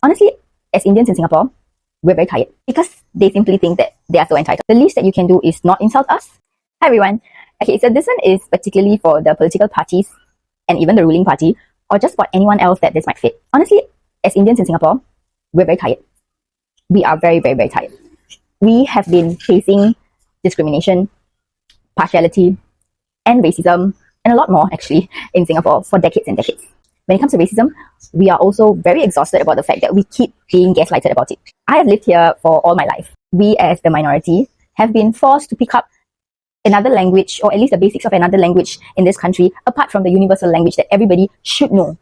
Honestly, as Indians in Singapore, we're very tired because they simply think that they are so entitled. The least that you can do is not insult us. Hi everyone. Okay, so this one is particularly for the political parties and even the ruling party, or just for anyone else that this might fit. Honestly, as Indians in Singapore, we're very tired. We are very, very, very tired. We have been facing discrimination, partiality, and racism, and a lot more actually, in Singapore for decades and decades. When it comes to racism, we are also very exhausted about the fact that we keep being gaslighted about it. I have lived here for all my life. We as the minority have been forced to pick up another language, or at least the basics of another language in this country, apart from the universal language that everybody should know,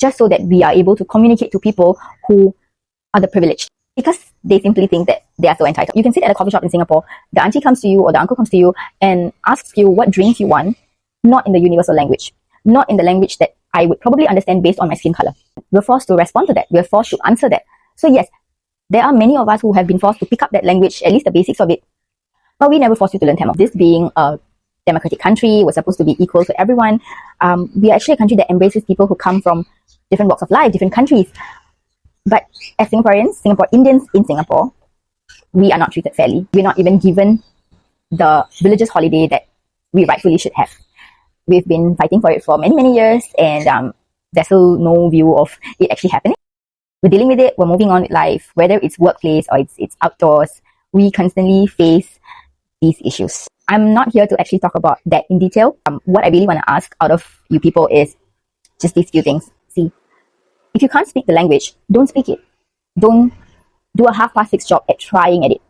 just so that we are able to communicate to people who are the privileged, because they simply think that they are so entitled. You can sit at a coffee shop in Singapore, the auntie comes to you or the uncle comes to you and asks you what drinks you want, not in the universal language, not in the language that I would probably understand based on my skin color. We're forced to respond to that. We're forced to answer that. So yes, there are many of us who have been forced to pick up that language, at least the basics of it, but we never forced you to learn Tamil. This being a democratic country, we're supposed to be equal to everyone. We are actually a country that embraces people who come from different walks of life, different countries. But as Singaporeans, Singapore Indians in Singapore, we are not treated fairly. We're not even given the religious holiday that we rightfully should have. We've been fighting for it for many, many years, and there's still no view of it actually happening. We're dealing with it, we're moving on with life, whether it's workplace or it's outdoors, we constantly face these issues. I'm not here to actually talk about that in detail. What I really want to ask out of you people is just these few things. See, if you can't speak the language, don't speak it. Don't do a 6:30 job at trying at it.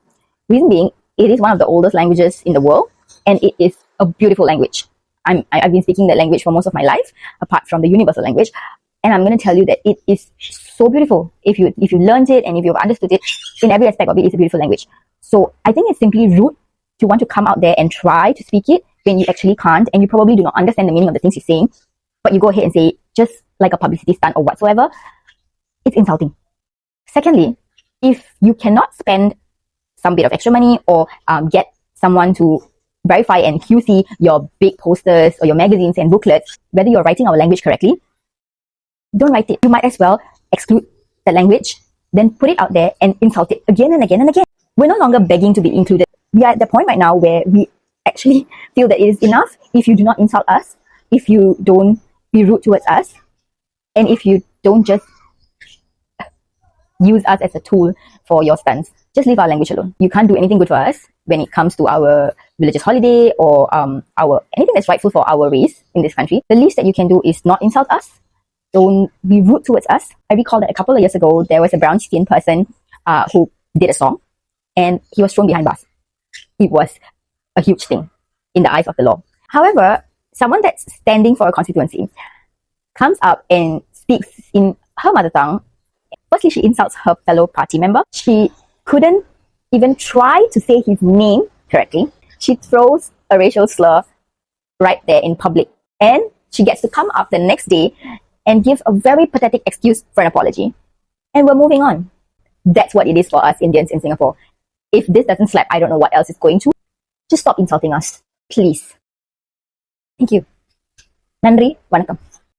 Reason being, it is one of the oldest languages in the world, and it is a beautiful language. I've been speaking that language for most of my life, apart from the universal language, and I'm going to tell you that it is so beautiful. If you learned it and if you've understood it, in every aspect of it, it's a beautiful language. So I think it's simply rude to want to come out there and try to speak it when you actually can't, and you probably do not understand the meaning of the things you're saying, but you go ahead and say it just like a publicity stunt or whatsoever. It's insulting. Secondly, if you cannot spend some bit of extra money or get someone to verify and QC your big posters or your magazines and booklets, whether you're writing our language correctly, don't write it. You might as well exclude the language, then put it out there and insult it again and again and again. We're no longer begging to be included. We are at the point right now where we actually feel that it is enough if you do not insult us, if you don't be rude towards us, and if you don't just use us as a tool for your stunts. Just leave our language alone. You can't do anything good for us when it comes to our religious holiday or our anything that's rightful for our race in this country. The least that you can do is not insult us. Don't be rude towards us. I recall that a couple of years ago, there was a brown-skinned person who did a song, and he was thrown behind bars. It was a huge thing in the eyes of the law. However, someone that's standing for a constituency comes up and speaks in her mother tongue. Firstly, she insults her fellow party member. She couldn't even try to say his name correctly. She throws a racial slur right there in public. And she gets to come up the next day and give a very pathetic excuse for an apology. And we're moving on. That's what it is for us Indians in Singapore. If this doesn't slap, I don't know what else is going to. Just stop insulting us, please. Thank you. Nandri, vanakkam.